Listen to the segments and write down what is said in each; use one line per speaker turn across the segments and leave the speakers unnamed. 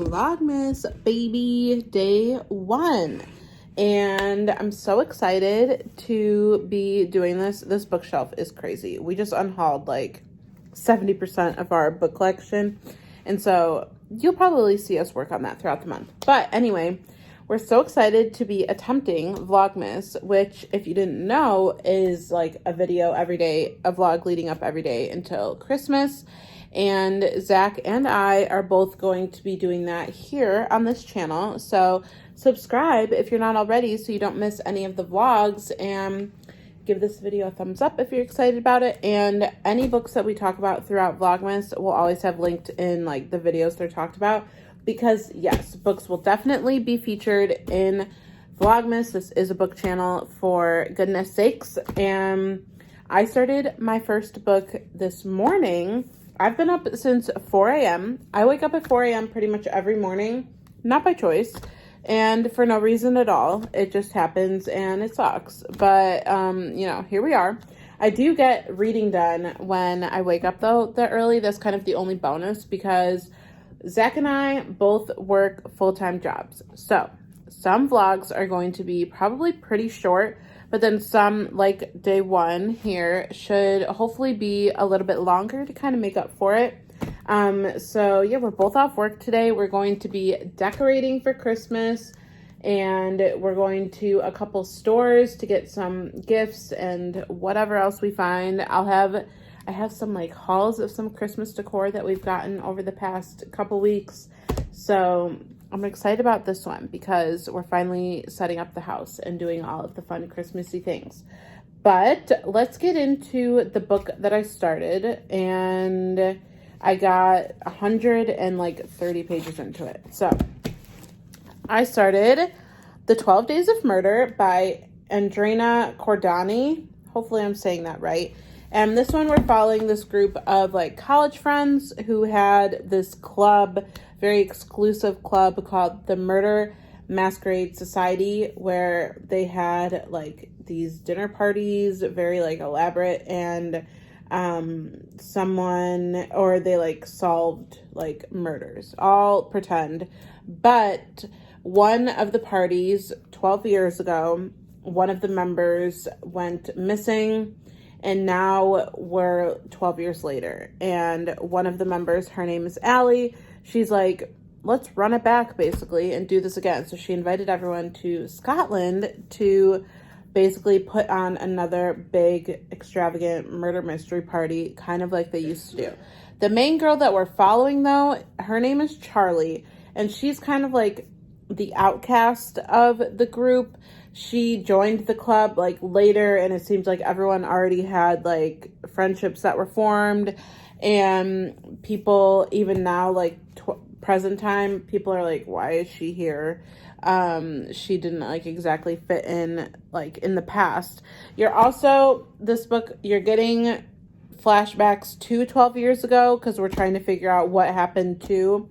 Vlogmas, baby, day 1. And I'm so excited to be doing this. This bookshelf is crazy. We just unhauled like 70% of our book collection. And so you'll probably see us work on that throughout the month. But anyway, we're so excited to be attempting Vlogmas, which, if you didn't know, is like a video every day, a vlog leading up every day until Christmas. And Zach and I are both going to be doing that here on this channel. So subscribe if you're not already so you don't miss any of the vlogs, and give this video a thumbs up if you're excited about it. And any books that we talk about throughout Vlogmas will always have linked in like the videos they're talked about, because yes, books will definitely be featured in Vlogmas. This is a book channel, for goodness sakes. And I started my first book this morning. I've been up since 4 a.m. I wake up at 4 a.m. pretty much every morning, not by choice and for no reason at all. It just happens and it sucks. But, you know, here we are. I do get reading done when I wake up though that early. That's kind of the only bonus, because Zach and I both work full-time jobs. So some vlogs are going to be probably pretty short, but then some, like day 1 here, should hopefully be a little bit longer to kind of make up for it. So yeah, we're both off work today. We're going to be decorating for Christmas, and we're going to a couple stores to get some gifts and whatever else we find. I have some like hauls of some Christmas decor that we've gotten over the past couple weeks. So I'm excited about this one because we're finally setting up the house and doing all of the fun Christmassy things. But let's get into the book that I started, and I got 130 pages into it. So I started The 12 Days of Murder by Andrena Cordani. Hopefully I'm saying that right. And this one, we're following this group of like college friends who had this club, very exclusive club called the Murder Masquerade Society, where they had like these dinner parties, very like elaborate, and they like solved like murders, all pretend. But one of the parties 12 years ago, one of the members went missing, and now we're 12 years later. And one of the members, her name is Allie, she's like, let's run it back basically and do this again. So she invited everyone to Scotland to basically put on another big extravagant murder mystery party, kind of like they used to do. The main girl that we're following though, her name is Charlie, and she's kind of like the outcast of the group. She joined the club like later, and it seems like everyone already had like friendships that were formed, and people even now, like present time, people are like, why is she here? She didn't like exactly fit in like in the past. This book, you're getting flashbacks to 12 years ago, because we're trying to figure out what happened to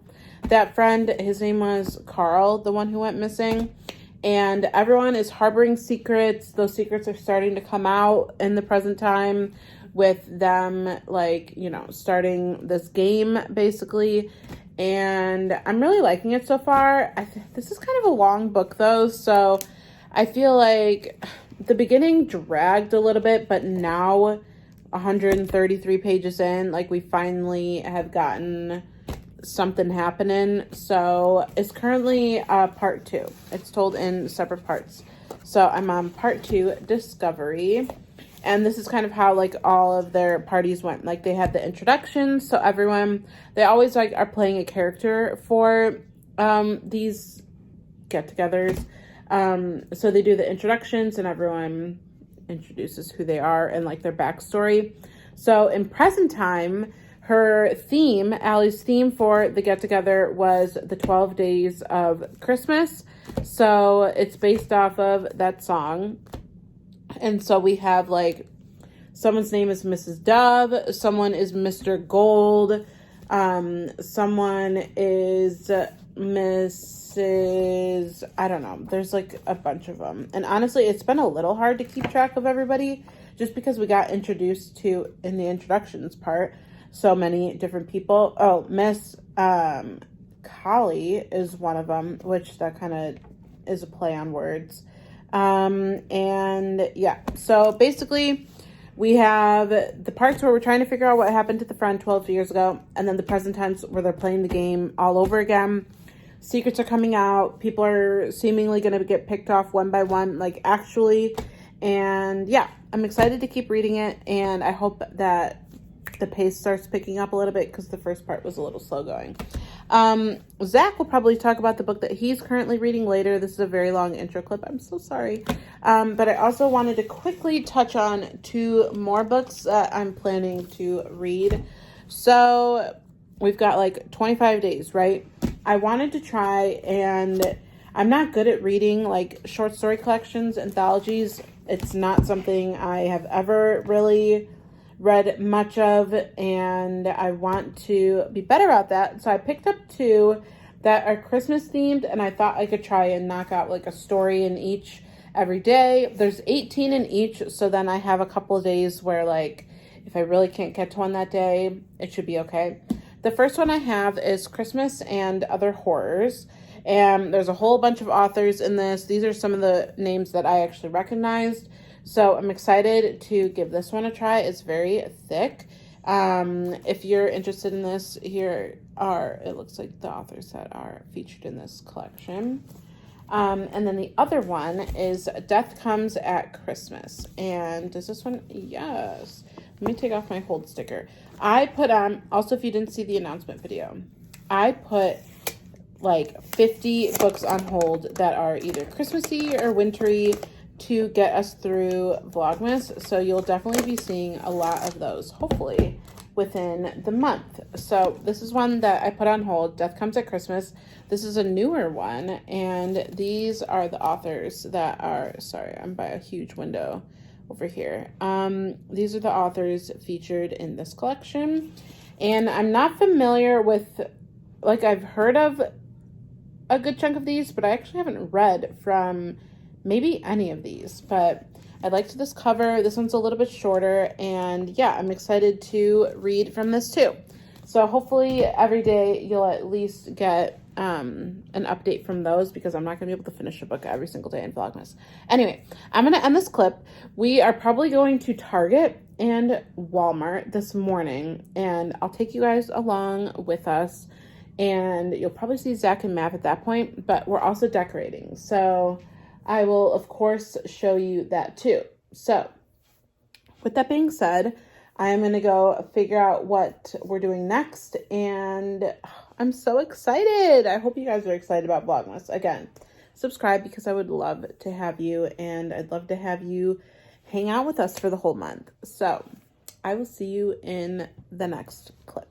that friend. His name was Carl, the one who went missing. And everyone is harboring secrets. Those secrets are starting to come out in the present time, with them like, you know, starting this game basically. And I'm really liking it so far. This is kind of a long book though, so I feel like the beginning dragged a little bit, but now 133 pages in, like we finally have gotten something happening. So it's currently part 2. It's told in separate parts. So I'm on part 2, Discovery. And this is kind of how like all of their parties went. Like they had the introductions, so they always like are playing a character for these get-togethers. So they do the introductions, and everyone introduces who they are and like their backstory. So in present time, Allie's theme for the get-together was the 12 Days of Christmas. So it's based off of that song. And so we have like, someone's name is Mrs. Dove, someone is Mr. Gold, someone is Mrs. I don't know. There's like a bunch of them. And honestly, it's been a little hard to keep track of everybody, just because we got introduced to, in the introductions part, so many different people. Oh, Miss Collie is one of them, which that kind of is a play on words. And yeah, so basically we have the parts where we're trying to figure out what happened to the friend 12 years ago, and then the present tense where they're playing the game all over again. Secrets are coming out. People are seemingly going to get picked off one by one, like actually. And yeah, I'm excited to keep reading it, and I hope that the pace starts picking up a little bit because the first part was a little slow going. Zach will probably talk about the book that he's currently reading later. This is a very long intro clip. I'm so sorry. But I also wanted to quickly touch on 2 more books that I'm planning to read. So we've got like 25 days, right? I wanted to try, and I'm not good at reading like short story collections, anthologies. It's not something I have ever really read much of, and I want to be better at that. So I picked up 2 that are Christmas themed, and I thought I could try and knock out like a story in each every day. There's 18 in each, so then I have a couple of days where like if I really can't get to one that day, it should be okay. The first one I have is Christmas and Other Horrors, and there's a whole bunch of authors in this. These are some of the names that I actually recognized. So I'm excited to give this one a try. It's very thick. If you're interested in this, here are, it looks like the authors that are featured in this collection. And then the other one is Death Comes at Christmas. And does this one? Yes. Let me take off my hold sticker. I put on, also if you didn't see the announcement video, I put like 50 books on hold that are either Christmassy or wintry to get us through Vlogmas. So you'll definitely be seeing a lot of those, hopefully, within the month. So this is one that I put on hold, Death Comes at Christmas. This is a newer one, and these are the authors that are, sorry, I'm by a huge window over here. These are the authors featured in this collection, and I'm not familiar with, like, I've heard of a good chunk of these, but I actually haven't read from maybe any of these, but I liked this cover. This one's a little bit shorter, and yeah, I'm excited to read from this too. So hopefully every day you'll at least get an update from those, because I'm not gonna be able to finish a book every single day in Vlogmas. Anyway, I'm gonna end this clip. We are probably going to Target and Walmart this morning, and I'll take you guys along with us, and you'll probably see Zach and Mav at that point, but we're also decorating. So I will, of course, show you that too. So with that being said, I am going to go figure out what we're doing next, and I'm so excited. I hope you guys are excited about Vlogmas. Again, subscribe because I would love to have you, and I'd love to have you hang out with us for the whole month. So I will see you in the next clip.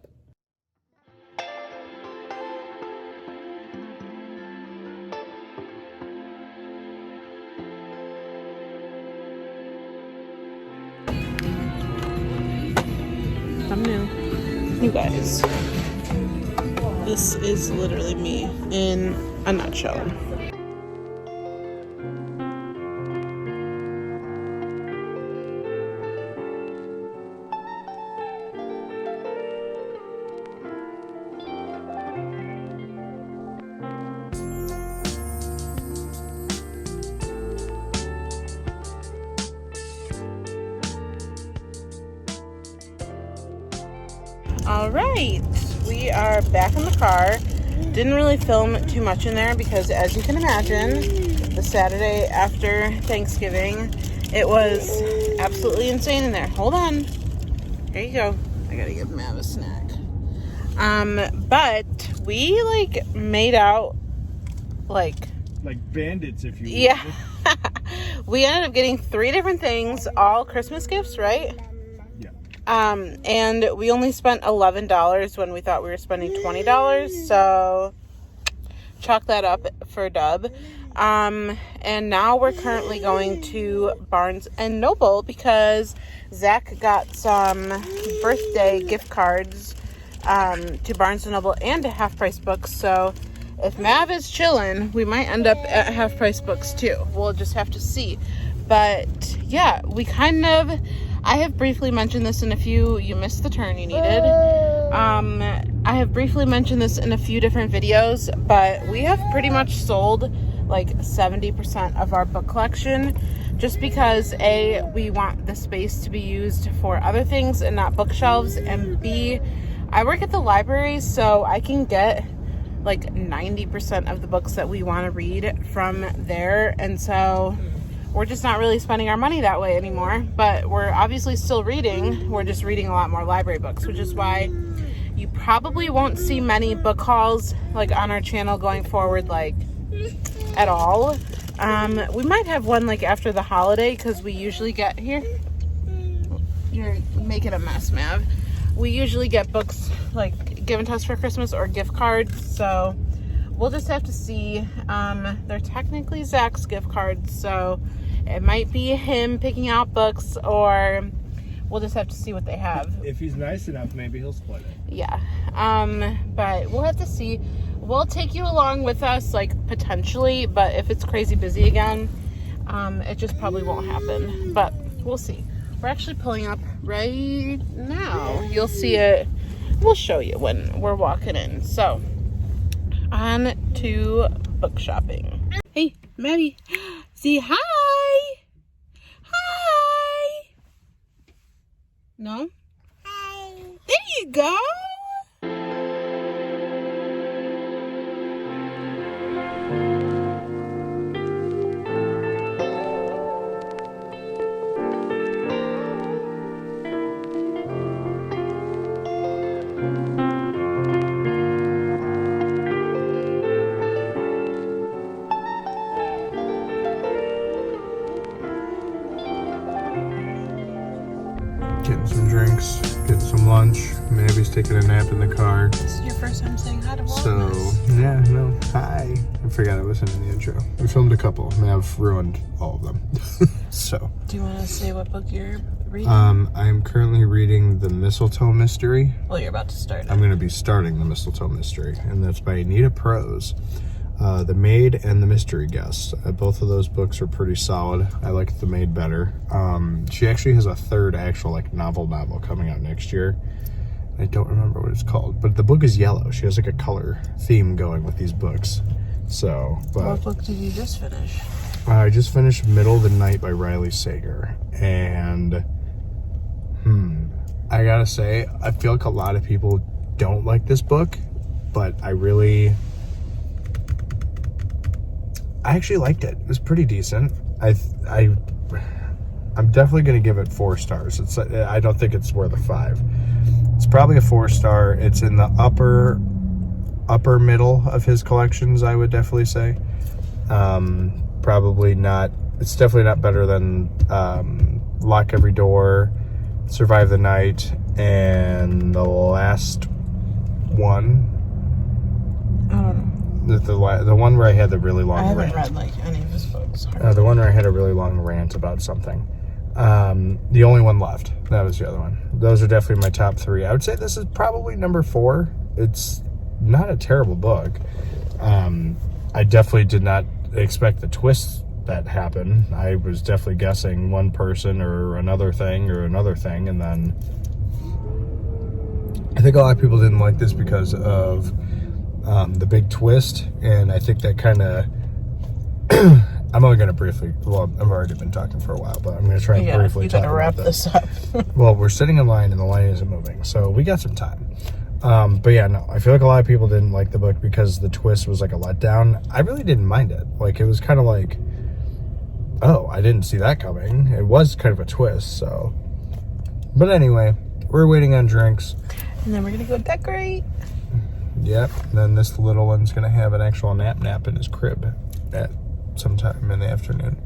Thumbnail. You guys, this is literally me in a nutshell. All right, we are back in the car. Didn't really film too much in there because, as you can imagine, the Saturday after Thanksgiving, it was absolutely insane in there. Hold on. Here you go. I gotta give Mav a snack. But we like made out like
bandits, if you will.
Yeah. We ended up getting 3 different things, all Christmas gifts, right? And we only spent $11 when we thought we were spending $20, so chalk that up for a dub. And now we're currently going to Barnes and Noble because Zach got some birthday gift cards to Barnes and Noble and to Half Price Books. So if Mav is chilling, we might end up at Half Price Books too. We'll just have to see. But yeah, we kind of, I have briefly mentioned this in a few You Missed the Turn You Needed. I have briefly mentioned this in a few different videos, but we have pretty much sold like 70% of our book collection just because A, we want the space to be used for other things and not bookshelves, and B, I work at the library, so I can get like 90% of the books that we want to read from there, and so we're just not really spending our money that way anymore. But we're obviously still reading. We're just reading a lot more library books, which is why you probably won't see many book hauls like on our channel going forward, like at all. We might have one like after the holiday, because we usually get here. You're making a mess, Mav. We usually get books like given to us for Christmas or gift cards, so we'll just have to see. They're technically Zach's gift cards, so it might be him picking out books, or we'll just have to see what they have.
If he's nice enough, maybe he'll split it.
Yeah. But we'll have to see. We'll take you along with us, like, potentially, but if it's crazy busy again, it just probably won't happen. But we'll see. We're actually pulling up right now. You'll see it. We'll show you when we're walking in. So, on to book shopping. Hey, Maddie. Say hi. Hi. No? Hi. There you go.
Getting some drinks, getting some lunch. Maybe taking a nap in the car.
This is your first time saying hi to Vlogmas.
So, yeah, no, hi. I forgot I wasn't in the intro. We filmed a couple, and I've ruined all of them. So.
Do you want to say what book you're reading?
I'm currently reading The Mistletoe Mystery.
Well, you're about to start it.
I'm going to be starting The Mistletoe Mystery, and that's by Anita Prose. The Maid and The Mystery Guest. Both of those books are pretty solid. I like The Maid better. She actually has a third actual like novel coming out next year. I don't remember what it's called, but the book is yellow. She has like a color theme going with these books. So, but
what book did you just finish?
I just finished Middle of the Night by Riley Sager, and I gotta say, I feel like a lot of people don't like this book, but I actually liked it. It was pretty decent. I'm definitely going to give it 4 stars. I don't think it's worth a 5. It's probably a 4-star. It's in the upper middle of his collections, I would definitely say. Probably not. It's definitely not better than Lock Every Door, Survive the Night, and the last one.
I don't know.
The one where I had the really long rant.
I haven't read like any of his books.
The one where I had a really long rant about something. The only one left. That was the other one. Those are definitely my top 3. I would say this is probably number 4. It's not a terrible book. I definitely did not expect the twist that happened. I was definitely guessing one person or another thing, and then I think a lot of people didn't like this because of the big twist, and I think that kind of I'm only going to briefly, well, I've already been talking for a while, but I'm going to try and briefly talk about
wrap this up.
Well, we're sitting in line and the line isn't moving, so we got some time. But yeah, no, I feel like a lot of people didn't like the book because the twist was like a letdown. I really didn't mind it. Like, it was kind of like, oh, I didn't see that coming. It was kind of a twist, so. But anyway, we're waiting on drinks.
And then we're going to go decorate.
Yep, and then this little one's going to have an actual nap in his crib at sometime in the afternoon.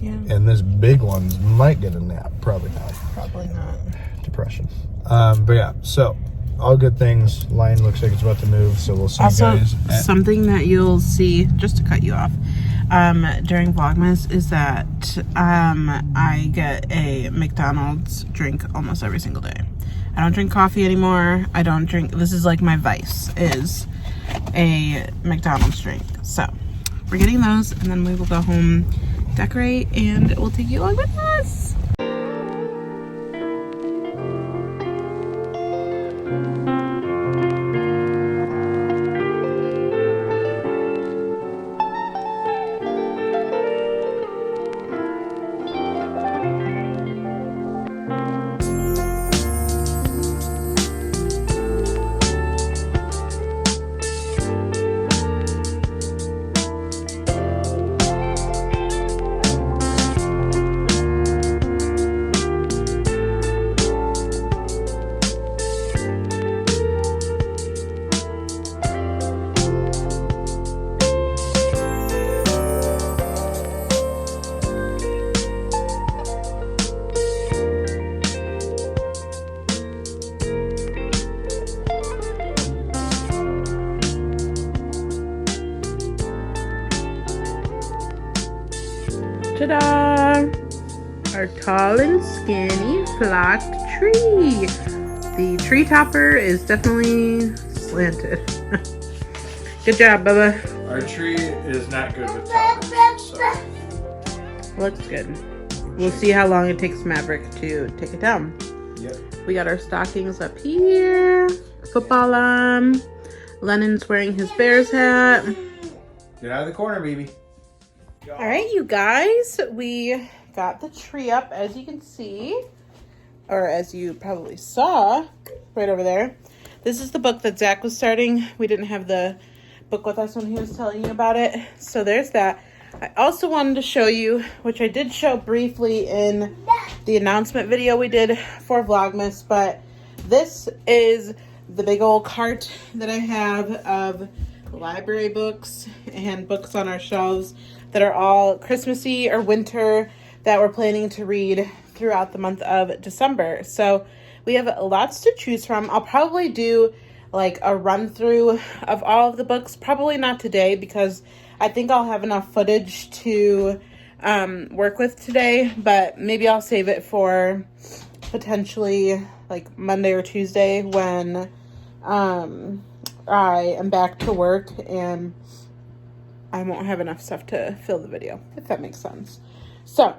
Yeah.
And this big one's might get a nap. Probably not.
Probably not.
Depression. But yeah, so all good things. Line looks like it's about to move, so we'll see
also,
you guys.
Something that you'll see, just to cut you off, during Vlogmas is that I get a McDonald's drink almost every single day. I don't drink coffee anymore. I don't drink, this is like my vice, is a McDonald's drink. So we're getting those, and then we will go home, decorate, and we'll take you along with us. Tall and skinny flocked tree. The tree topper is definitely slanted. Good job, Bubba.
Our tree is not good with toppers, so.
Looks good. We'll see how long it takes Maverick to take it down.
Yep.
We got our stockings up here. Football on. Lennon's wearing his Bears hat.
Get out of the corner, baby.
All right, you guys. We got the tree up, as you can see. Or as you probably saw right over there. This is the book that Zach was starting. We didn't have the book with us when he was telling you about it. So there's that. I also wanted to show you, which I did show briefly in the announcement video we did for Vlogmas, but this is the big old cart that I have of library books and books on our shelves that are all Christmassy or winter that we're planning to read throughout the month of December. So we have lots to choose from. I'll probably do like a run through of all of the books. Probably not today because I think I'll have enough footage to work with today, but maybe I'll save it for potentially like Monday or Tuesday when I am back to work and I won't have enough stuff to fill the video, if that makes sense. So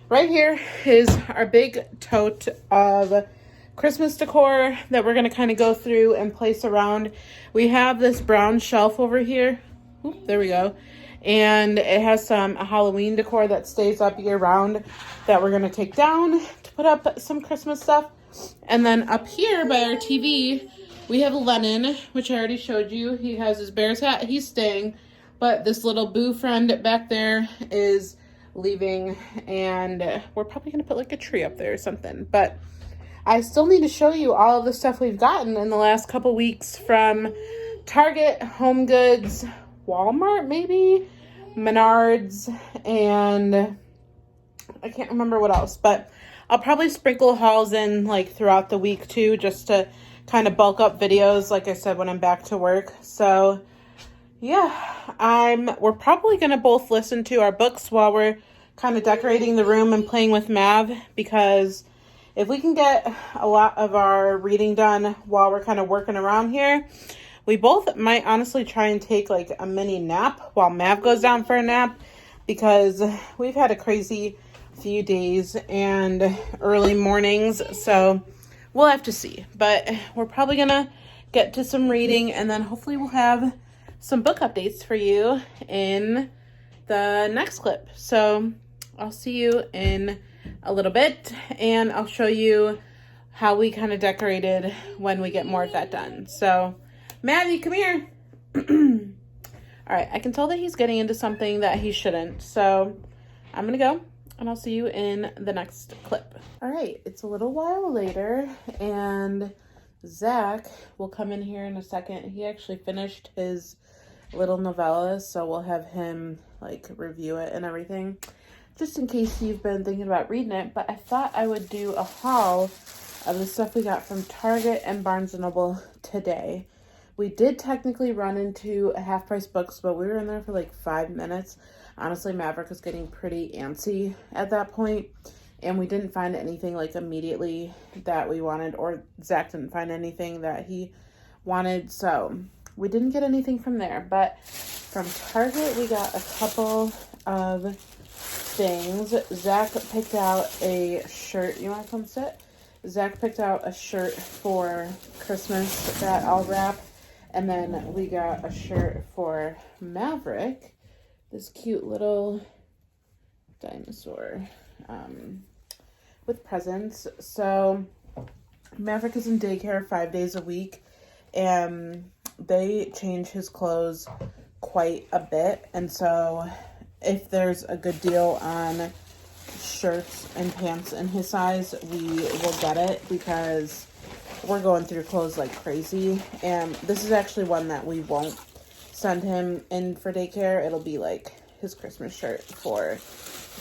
right here is our big tote of Christmas decor that we're going to kind of go through and place around. We have this brown shelf over here. Oop, there we go. And it has some Halloween decor that stays up year round that we're going to take down to put up some Christmas stuff. And then up here by our TV, we have Lennon, which I already showed you. He has his Bears hat. He's staying. But this little boo friend back there is leaving. And we're probably going to put like a tree up there or something. But I still need to show you all of the stuff we've gotten in the last couple weeks from Target, Home Goods, Walmart maybe, Menards, and I can't remember what else. But I'll probably sprinkle hauls in like throughout the week too, just to kind of bulk up videos, like I said, when I'm back to work. So yeah, we're probably going to both listen to our books while we're kind of decorating the room and playing with Mav, because if we can get a lot of our reading done while we're kind of working around here, we both might honestly try and take like a mini nap while Mav goes down for a nap, because we've had a crazy few days and early mornings, so we'll have to see. But we're probably gonna get to some reading, and then hopefully we'll have some book updates for you in the next clip. So I'll see you in a little bit, and I'll show you how we kind of decorated when we get more of that done. So Maddie, come here. All right, I can tell that he's getting into something that he shouldn't. So I'm going to go, and I'll see you in the next clip. All right, it's a little while later, and Zach will come in here in a second. He actually finished his little novella, so we'll have him like review it and everything, just in case you've been thinking about reading it. But I thought I would do a haul of the stuff we got from Target and Barnes & Noble today. We did technically run into Half Price Books, but we were in there for like 5 minutes. Honestly, Maverick was getting pretty antsy at that point, and we didn't find anything like immediately that we wanted, or Zach didn't find anything that he wanted, so we didn't get anything from there. But from Target, we got a couple of things. Zach picked out a shirt. You want to come sit? Zach picked out a shirt for Christmas that I'll wrap. And then we got a shirt for Maverick. This cute little dinosaur with presents. So Maverick is in daycare 5 days a week, and they change his clothes quite a bit. And so if there's a good deal on shirts and pants in his size, we will get it, because we're going through clothes like crazy. And this is actually one that we won't send him in for daycare. It'll be like his Christmas shirt for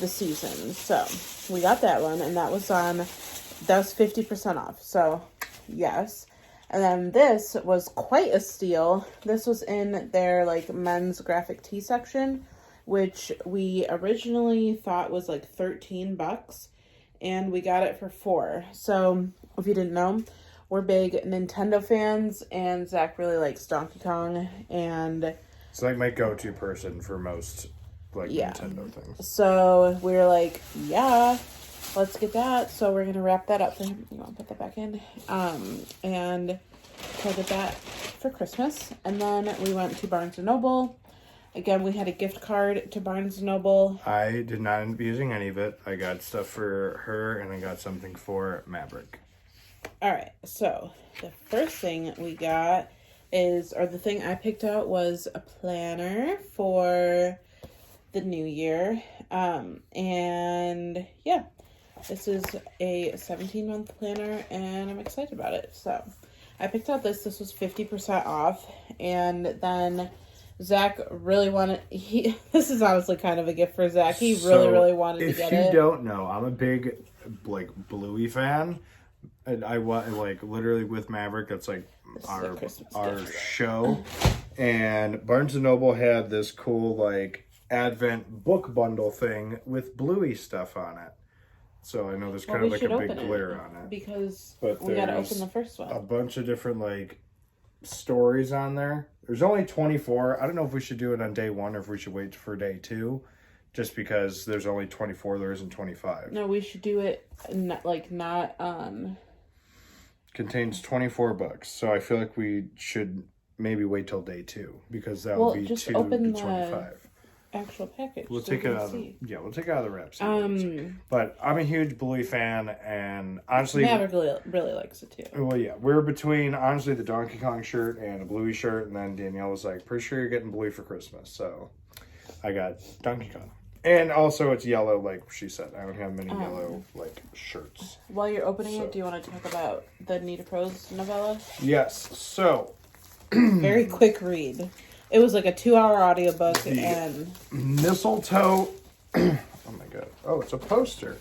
the season. So we got that one, and that was 50% off. So yes. And then this was quite a steal. This was in their like men's graphic tee section, which we originally thought was like $13. and we got it for $4. So if you didn't know, we're big Nintendo fans, and Zach really likes Donkey Kong, and
it's like my go-to person for most like
yeah.
Nintendo things.
So we were like, yeah, let's get that. So we're gonna wrap that up for him. You want to put that back in? And try to get that for Christmas. And then we went to Barnes & Noble. Again, we had a gift card to Barnes & Noble.
I did not end up using any of it. I got stuff for her, and I got something for Maverick.
All right, so the first thing we got is, or the thing I picked out was a planner for the new year. And yeah, this is a 17-month planner, and I'm excited about it. So I picked out this. This was 50% off, and then Zach really wanted, this is honestly kind of a gift for Zach. He really wanted to get it.
If you don't know, I'm a big, like, Bluey fan. And I want, like, literally with Maverick, that's, like, our show. And Barnes & Noble had this cool, like, Advent book bundle thing with Bluey stuff on it. So I know there's kind of, like, a big glare on it.
Because we got to open the first one.
A bunch of different, like, stories on there. There's only 24. I don't know if we should do it on day 1 or if we should wait for day 2. Just because there's only 24, there isn't 25.
No, we should do it not.
Contains 24 books, so I feel like we should maybe wait till day 2 because that will be
just
2
open
to 25.
Actual package.
We'll take it out. We'll take it out of the wraps. But I'm a huge Bluey fan, and honestly,
Maverick really likes it too.
Well, yeah, we're between honestly the Donkey Kong shirt and a Bluey shirt, and then Danielle was like, "Pretty sure you're getting Bluey for Christmas," so I got Donkey Kong. And also, it's yellow, like she said. I don't have many yellow, like, shirts.
While you're opening it, do you want to talk about the Nita Prose novella?
Yes. So.
Very quick read. It was like a 2-hour audiobook, and...
Mistletoe... oh, my God. Oh, it's a poster.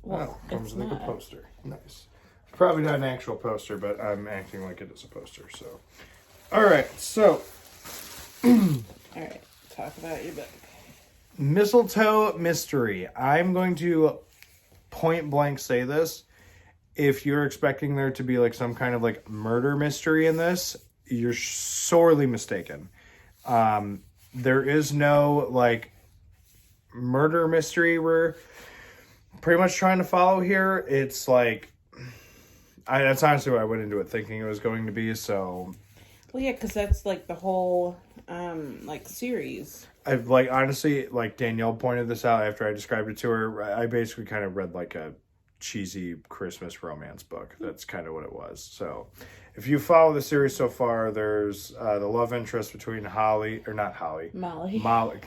Well,
it comes with a poster. Nice. Probably not an actual poster, but I'm acting like it is a poster, so... All right, so...
All right, talk about your book.
Mistletoe Mystery. I'm going to point blank say this. If you're expecting there to be like some kind of like murder mystery in this, you're sorely mistaken. There is no like murder mystery we're pretty much trying to follow here. It's like, that's honestly what I went into it thinking it was going to be, so...
Well, yeah, because that's like the whole like series.
I've like honestly, like Danielle pointed this out after I described it to her. I basically kind of read like a cheesy Christmas romance book. That's kind of what it was. So if you follow the series so far, there's the love interest between Molly. God,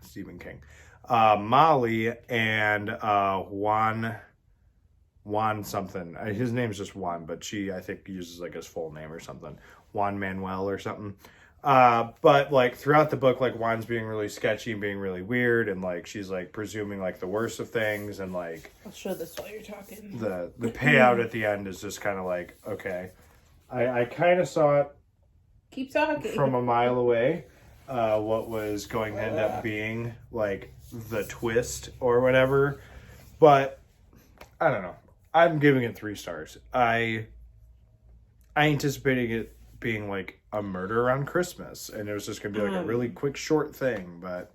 Stephen King. Molly and Juan something. His name's just Juan, but she, I think, uses like his full name or something. Juan Manuel or something. But like throughout the book, like Juan's being really sketchy and being really weird, and like she's like presuming like the worst of things, and like
I'll show this while you're talking.
The payout at the end is just kind of like, okay. I kind of saw it.
Keep talking.
From a mile away, what was going to end up being like the twist or whatever, but I don't know. I'm giving it 3 stars. I anticipated it being like a murder on Christmas, and it was just gonna be like a really quick short thing, but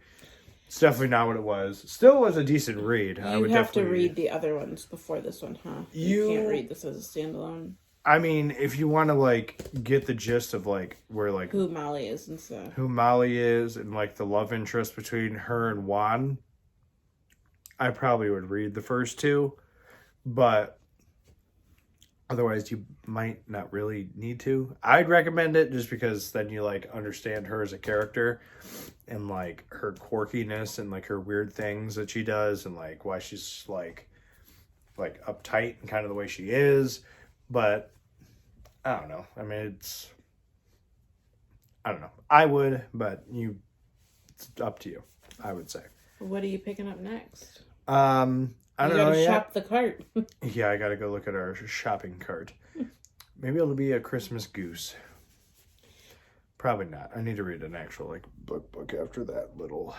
it's definitely not what it was. Still was a decent read.
I would have to read the other ones before this one, huh? You can't read this as a standalone.
I mean, if you want to like get the gist of like where like
who Molly is and stuff,
and like the love interest between her and Juan, I probably would read the first 2, but otherwise you might not really need to. I'd recommend it just because then you like understand her as a character and like her quirkiness and like her weird things that she does and like why she's like uptight and kind of the way she is. But I don't know. I mean, I don't know. I would, but it's up to you, I would say.
What are you picking up next?
I don't know.
You gotta shop the cart.
Yeah, I gotta go look at our shopping cart. Maybe it'll be a Christmas goose. Probably not. I need to read an actual like book after that little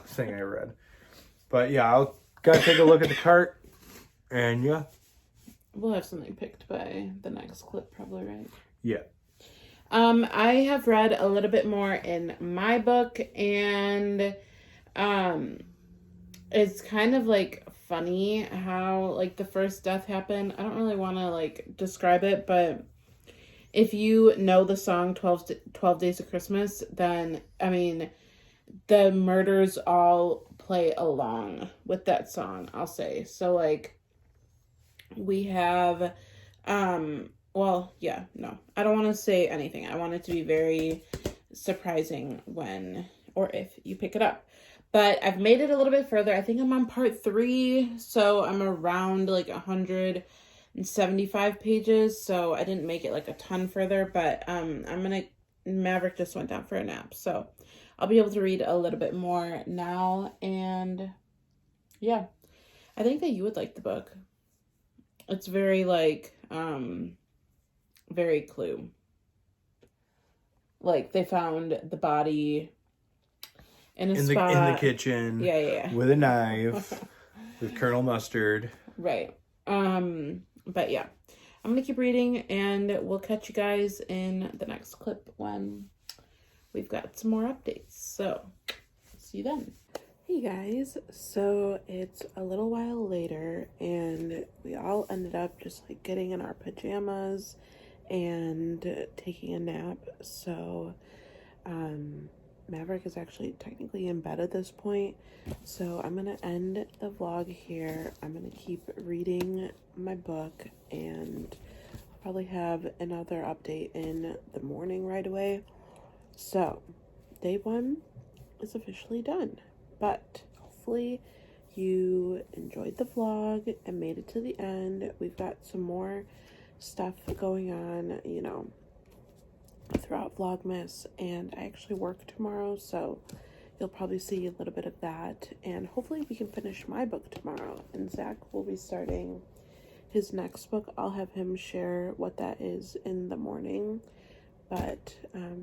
thing I read. But yeah, I'll gotta take a look at the cart, And yeah.
We'll have something picked by the next clip, probably, right?
Yeah.
I have read a little bit more in my book, and it's kind of like funny how like the first death happened. I don't really want to like describe it, but if you know the song 12 Days of Christmas, then I mean the murders all play along with that song, I'll say. So like we have well, yeah, no. I don't want to say anything. I want it to be very surprising when or if you pick it up. But I've made it a little bit further. I think I'm on part 3, so I'm around like 175 pages. So I didn't make it like a ton further, but Maverick just went down for a nap. So I'll be able to read a little bit more now, and yeah. I think that you would like the book. It's very like very Clue. Like they found the body in a spot
in the kitchen.
Yeah.
With a knife. With Colonel Mustard.
Right. But yeah. I'm gonna keep reading, and we'll catch you guys in the next clip when we've got some more updates. So see you then. Hey guys, so it's a little while later, and we all ended up just like getting in our pajamas and taking a nap. So Maverick is actually technically in bed at this point, so I'm gonna end the vlog here. I'm gonna keep reading my book, and I'll probably have another update in the morning right away. So day 1 is officially done, but hopefully you enjoyed the vlog and made it to the end. We've got some more stuff going on, you know, throughout Vlogmas, and I actually work tomorrow, so you'll probably see a little bit of that, and hopefully we can finish my book tomorrow. And Zach will be starting his next book. I'll have him share what that is in the morning. But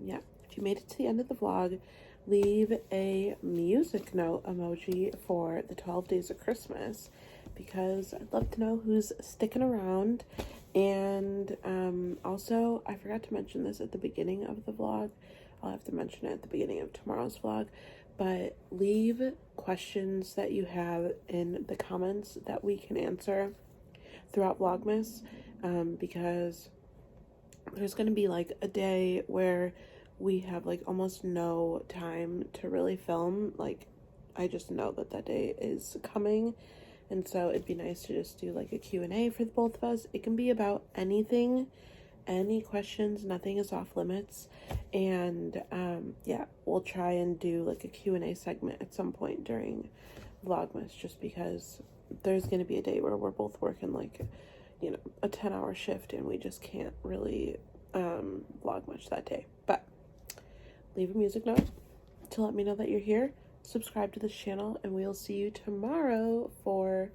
yeah, if you made it to the end of the vlog, leave a music note emoji for the 12 Days of Christmas, because I'd love to know who's sticking around. And also, I forgot to mention this at the beginning of the vlog. I'll have to mention it at the beginning of tomorrow's vlog, but leave questions that you have in the comments that we can answer throughout Vlogmas, because there's going to be like a day where we have like almost no time to really film. Like, I just know that that day is coming, and so it'd be nice to just do like a Q&A for the both of us. It can be about anything, any questions, nothing is off limits. And yeah, we'll try and do like a Q&A segment at some point during Vlogmas, just because there's going to be a day where we're both working like, you know, a 10-hour shift, and we just can't really vlog much that day. But leave a music note to let me know that you're here. Subscribe to this channel, and we'll see you tomorrow for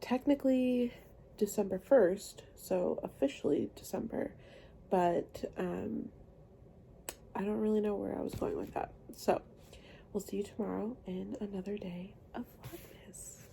technically December 1st, so officially December, but I don't really know where I was going with that. So we'll see you tomorrow in another day of Vlogmas.